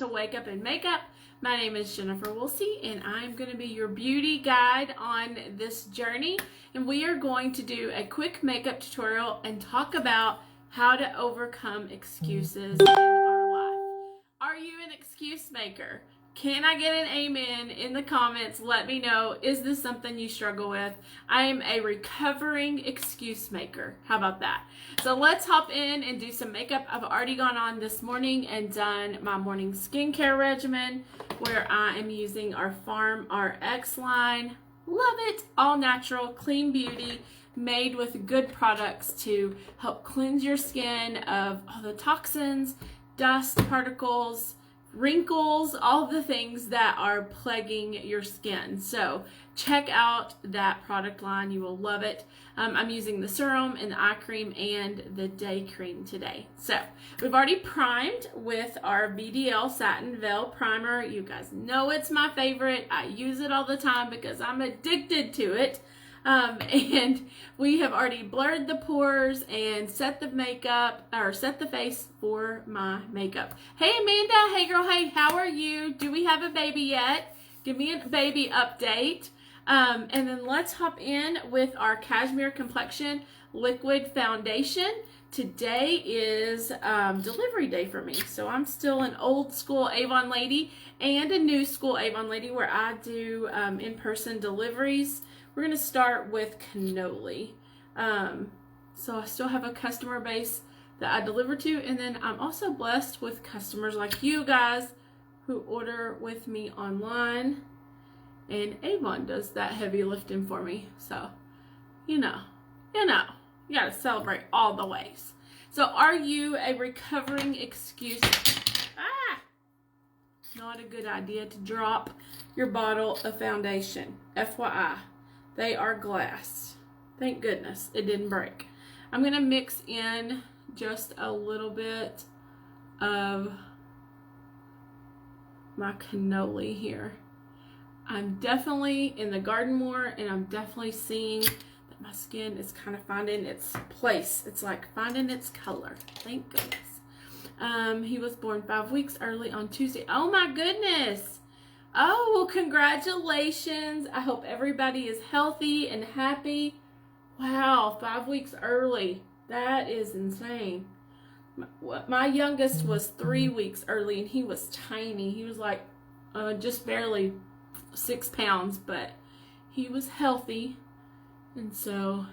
to Wake Up in Makeup. My name is Jennifer Woolsey, and I'm going to be your beauty guide on this journey. And we are going to do a quick makeup tutorial and talk about how to overcome excuses in our life. Are you an excuse maker? Can I get an amen in the comments? Let me know. Is this something you struggle with? I am a recovering excuse maker. How about that? So let's hop in and do some makeup. I've already gone on this morning and done my morning skincare regimen where I am using our Farm RX line. Love it. All natural, clean beauty, made with good products to help cleanse your skin of all the toxins, dust, particles, wrinkles, all the things that are plaguing your skin. So check out that product line. You will love it. I'm using the serum and the eye cream and the day cream today. So we've already primed with our VDL Satin Veil Primer. You guys know it's my favorite. I use it all the time because I'm addicted to it. And we have already blurred the pores and set the makeup, or set the face for my makeup. Hey Amanda, hey girl, hey, how are you? Do we have a baby yet? Give me a baby update. And then let's hop in with our Cashmere Complexion Liquid Foundation. Today is delivery day for me, so I'm still an old school Avon lady and a new school Avon lady where I do in-person deliveries. We're going to start with cannoli. So I still have a customer base that I deliver to, and then I'm also blessed with customers like you guys who order with me online, and Avon does that heavy lifting for me. So, you gotta celebrate all the ways. So are you a recovering excuse? Not a good idea to drop your bottle of foundation. FYI. They are glass. Thank goodness it didn't break. I'm going to mix in just a little bit of my cannoli here. I'm definitely in the garden more, and I'm definitely seeing that my skin is kind of finding its place. It's like finding its color. Thank goodness. He was born 5 weeks early on Tuesday. Oh my goodness. Oh, well, congratulations. I hope everybody is healthy and happy. Wow, 5 weeks early. That is insane. My youngest was 3 weeks early, and he was tiny. He was like just barely 6 pounds, but he was healthy, and so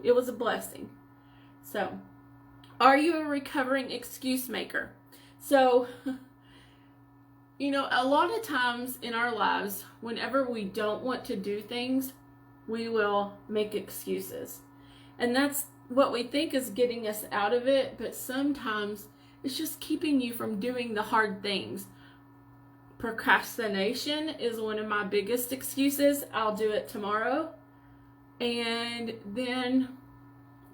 it was a blessing. So, are you a recovering excuse maker? So, a lot of times in our lives, whenever we don't want to do things, we will make excuses. And that's what we think is getting us out of it, but sometimes it's just keeping you from doing the hard things. Procrastination is one of my biggest excuses. I'll do it tomorrow. And then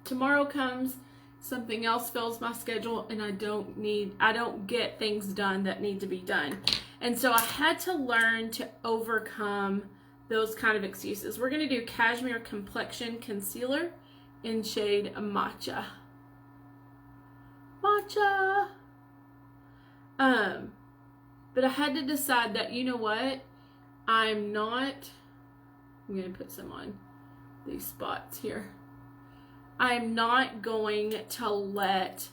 tomorrow comes, something else fills my schedule, and I don't get things done that need to be done. And so I had to learn to overcome those kind of excuses. We're going to do Cashmere Complexion Concealer in shade Matcha. But I had to decide that, you know what? I'm going to put some on these spots here. I am not going to let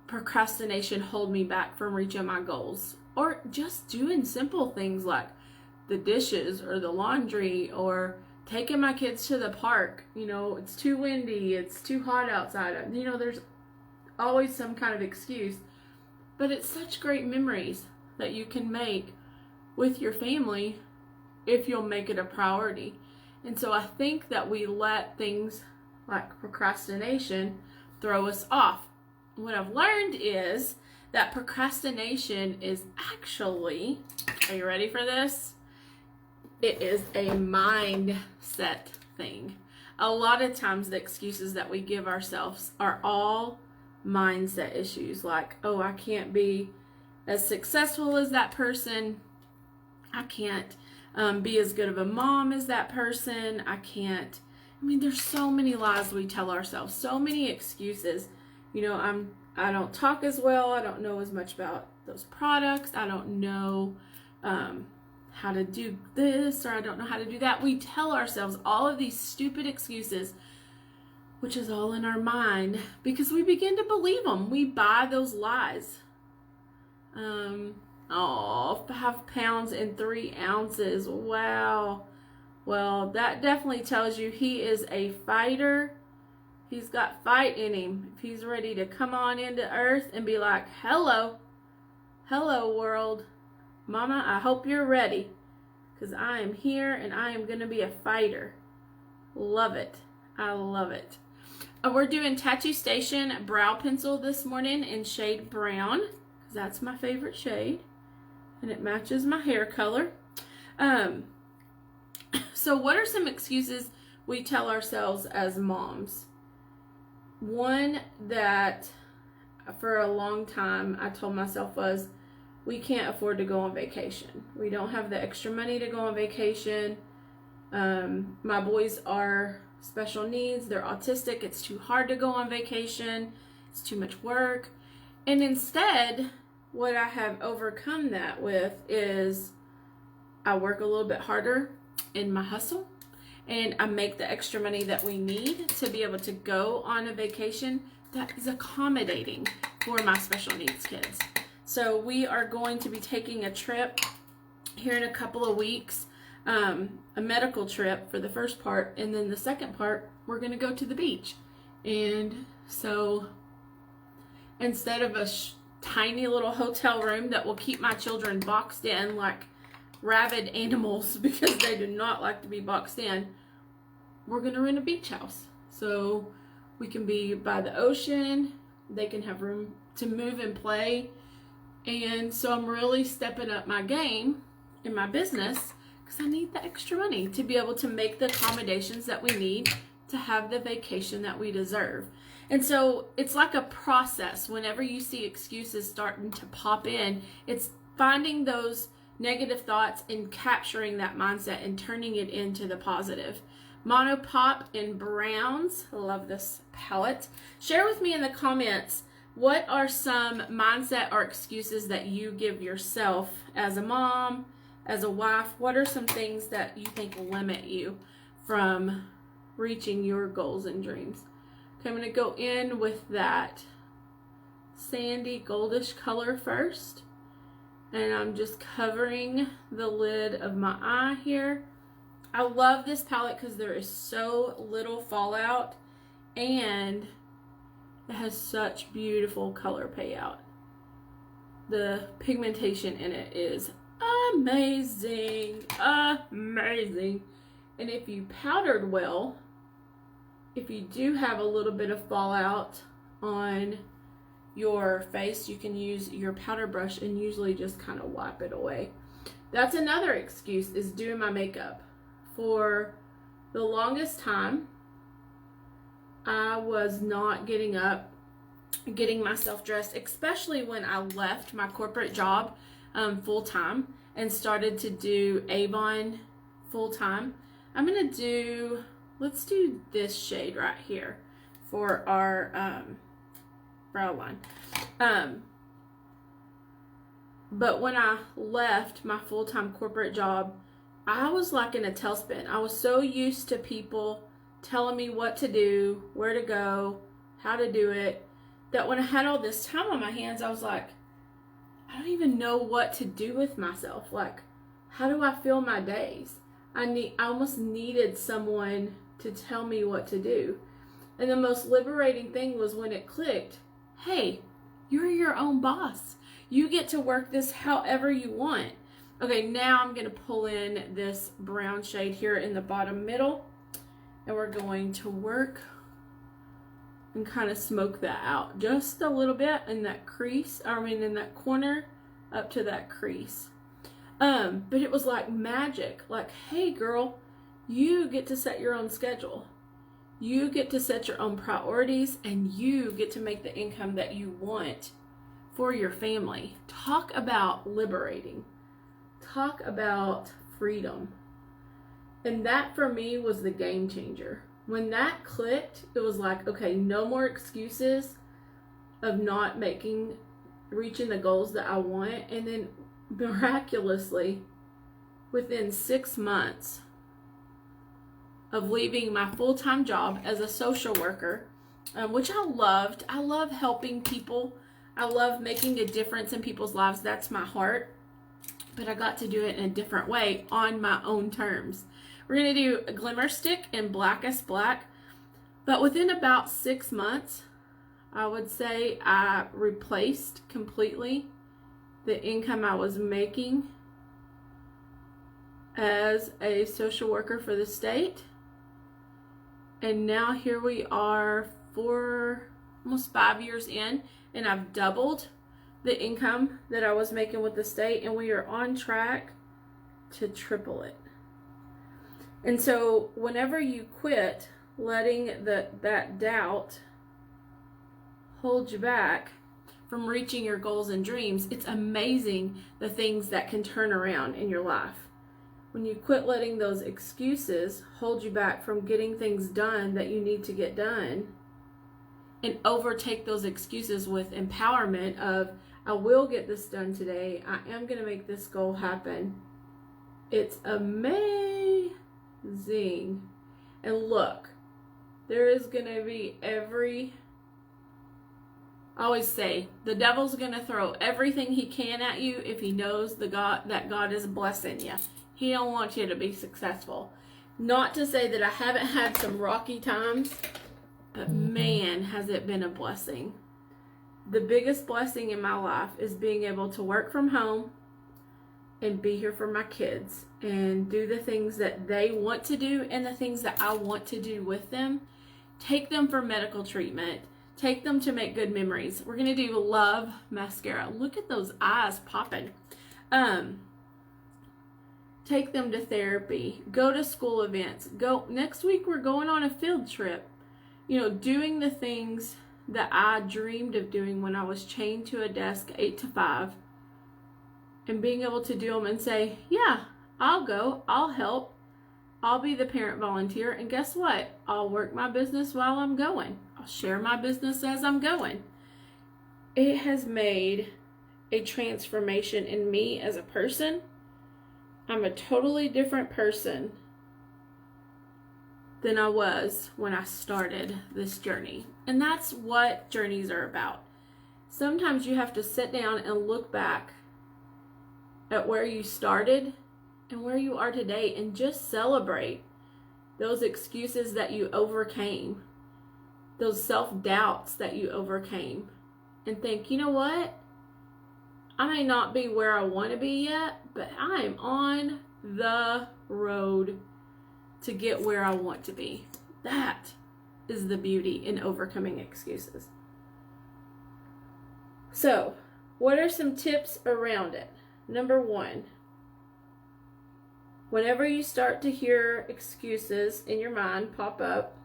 procrastination hold me back from reaching my goals, or just doing simple things like the dishes or the laundry or taking my kids to the park. It's too windy, it's too hot outside. There's always some kind of excuse, but it's such great memories that you can make with your family if you'll make it a priority. And so I think that we let things like procrastination throw us off. What I've learned is that procrastination is actually, are you ready for this? It is a mindset thing. A lot of times the excuses that we give ourselves are all mindset issues, like, oh, I can't be as successful as that person. I can't be as good of a mom as that person. There's so many lies we tell ourselves, so many excuses. I'm I don't talk as well. I don't know as much about those products. I don't know how to do this, or I don't know how to do that. We tell ourselves all of these stupid excuses, which is all in our mind, because we begin to believe them. We buy those lies. 5 pounds and 3 ounces. Wow. Well, that definitely tells you he is a fighter. He's got fight in him. If he's ready to come on into earth and be like, hello world. Mama, I hope you're ready, because I am here and I am going to be a fighter. Love it. I love it. We're doing Tattoo Station brow pencil this morning in shade brown, because that's my favorite shade, and it matches my hair color. So what are some excuses we tell ourselves as moms? One that for a long time I told myself was, we can't afford to go on vacation. We don't have the extra money to go on vacation. My boys are special needs. They're autistic. It's too hard to go on vacation. It's too much work. And instead, what I have overcome that with is I work a little bit harder in my hustle, and I make the extra money that we need to be able to go on a vacation that is accommodating for my special needs kids. So we are going to be taking a trip here in a couple of weeks, a medical trip for the first part, and then the second part, we're going to go to the beach. And so instead of a tiny little hotel room that will keep my children boxed in like rabid animals because they do not like to be boxed in, we're going to rent a beach house. So we can be by the ocean, they can have room to move and play. And so I'm really stepping up my game in my business, because I need the extra money to be able to make the accommodations that we need to have the vacation that we deserve. And so it's like a process. Whenever you see excuses starting to pop in, it's finding those negative thoughts and capturing that mindset and turning it into the positive. Mono Pop in browns. I love this palette. Share with me in the comments, what are some mindset or excuses that you give yourself as a mom, as a wife? What are some things that you think limit you from reaching your goals and dreams? Okay, I'm going to go in with that sandy goldish color first. And I'm just covering the lid of my eye here. I love this palette because there is so little fallout, and it has such beautiful color payout. The pigmentation in it is amazing, amazing. And if you powdered well, if you do have a little bit of fallout on your face, you can use your powder brush and usually just kind of wipe it away. That's another excuse, is doing my makeup. For the longest time, I was not getting up, getting myself dressed, especially when I left my corporate job full-time and started to do Avon full-time. I'm going to do, let's do this shade right here for our brow line. But when I left my full-time corporate job, I was like in a tailspin. I was so used to people telling me what to do, where to go, how to do it, that when I had all this time on my hands, I was like, I don't even know what to do with myself. Like, how do I fill my days? I almost needed someone to tell me what to do. And the most liberating thing was when it clicked, hey, you're your own boss. You get to work this however you want. Okay, now I'm going to pull in this brown shade here in the bottom middle, and we're going to work and kind of smoke that out just a little bit in that crease, in that corner up to that crease. But it was like magic. Like, hey girl, you get to set your own schedule. You get to set your own priorities, and you get to make the income that you want for your family. Talk about liberating. Talk about freedom. And that for me was the game changer. When that clicked, it was like, okay, no more excuses. of not reaching the goals that I want. And then miraculously, within 6 months of leaving my full-time job as a social worker, which I loved. I love helping people. I love making a difference in people's lives. That's my heart. But I got to do it in a different way on my own terms. We're going to do a glimmer stick in Blackest Black. But within about 6 months, I would say I replaced completely the income I was making as a social worker for the state. And now here we are almost 5 years in, and I've doubled the income that I was making with the state, and we are on track to triple it. And so whenever you quit letting that doubt hold you back from reaching your goals and dreams, it's amazing the things that can turn around in your life. When you quit letting those excuses hold you back from getting things done that you need to get done, and overtake those excuses with empowerment of, I will get this done today. I am going to make this goal happen. It's amazing. And look, there is going to be I always say, the devil's going to throw everything he can at you if he knows that God is blessing you. He don't want you to be successful. Not to say that I haven't had some rocky times, but man, has it been a blessing. The biggest blessing in my life is being able to work from home and be here for my kids and do the things that they want to do and the things that I want to do with them. Take them for medical treatment. Take them to make good memories. We're going to do Love Mascara. Look at those eyes popping. Take them to therapy. Go to school events. Next week we're going on a field trip. Doing the things that I dreamed of doing when I was chained to a desk 8 to 5. And being able to do them and say, yeah, I'll go. I'll help. I'll be the parent volunteer. And guess what? I'll work my business while I'm going. I'll share my business as I'm going. It has made a transformation in me as a person. I'm a totally different person than I was when I started this journey. And that's what journeys are about. Sometimes you have to sit down and look back at where you started and where you are today and just celebrate those excuses that you overcame, those self-doubts that you overcame, and think, you know what? I may not be where I want to be yet, but I am on the road to get where I want to be. That is the beauty in overcoming excuses. So, what are some tips around it? Number 1, whenever you start to hear excuses in your mind pop up,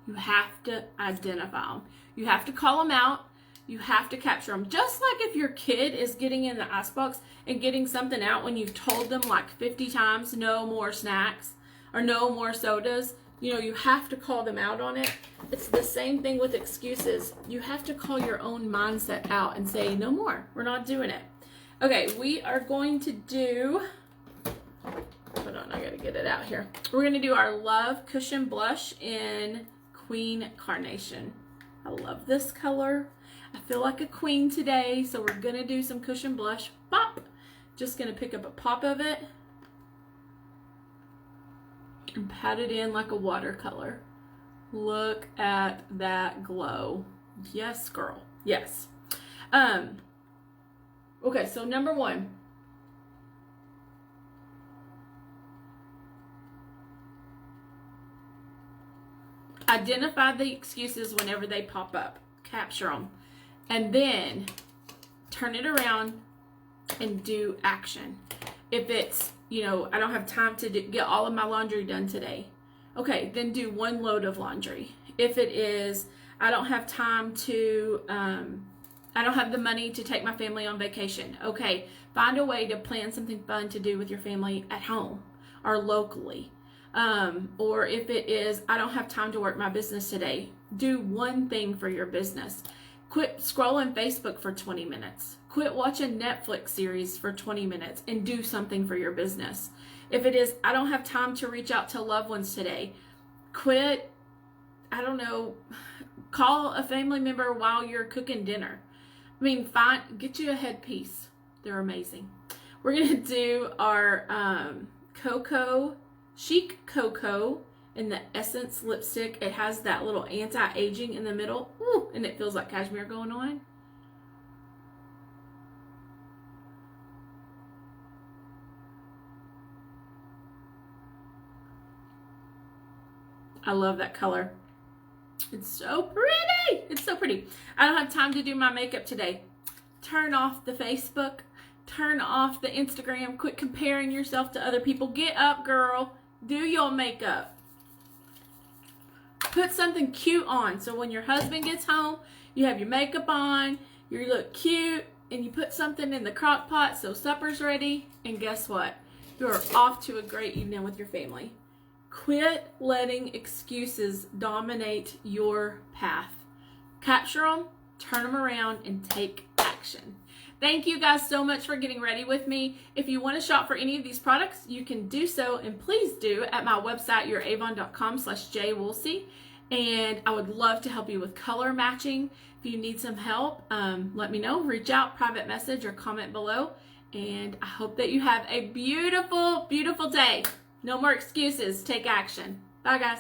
you have to identify them. You have to call them out. You have to capture them. Just like if your kid is getting in the icebox and getting something out when you've told them like 50 times, no more snacks or no more sodas, you have to call them out on it. It's the same thing with excuses. You have to call your own mindset out and say, no more, we're not doing it. Okay, we are going to do, hold on, I gotta get it out here. We're gonna do our Love Cushion Blush in Queen Carnation. I love this color. I feel like a queen today, so we're gonna do some cushion blush. Pop! Just gonna pick up a pop of it and pat it in like a watercolor. Look at that glow. Yes, girl. Yes. Okay, so number 1. Identify the excuses whenever they pop up. Capture them. And then turn it around and do action. If it's, I don't have time to get all of my laundry done today. Okay, then do 1 load of laundry. If it is, I don't have time to, I don't have the money to take my family on vacation. Okay, find a way to plan something fun to do with your family at home or locally. Or if it is, I don't have time to work my business today. Do 1 thing for your business. Quit scrolling Facebook for 20 minutes. Quit watching Netflix series for 20 minutes and do something for your business. If it is, I don't have time to reach out to loved ones today, quit, I don't know, call a family member while you're cooking dinner. I mean, get you a headpiece. They're amazing. We're going to do our Chic Cocoa in the Essence lipstick. It has that little anti-aging in the middle. Ooh, and it feels like cashmere going on. I love that color. It's so pretty. It's so pretty. I don't have time to do my makeup today. Turn off the Facebook. Turn off the Instagram. Quit comparing yourself to other people. Get up, girl. Do your makeup. Put something cute on. So when your husband gets home, you have your makeup on, you look cute, and you put something in the crock pot so supper's ready. And guess what? You're off to a great evening with your family. Quit letting excuses dominate your path. Capture them, turn them around, and take action. Thank you guys so much for getting ready with me. If you want to shop for any of these products, you can do so, and please do at my website, youravon.com/jwoolsey. And I would love to help you with color matching. If you need some help, let me know. Reach out, private message, or comment below. And I hope that you have a beautiful, beautiful day. No more excuses. Take action. Bye, guys.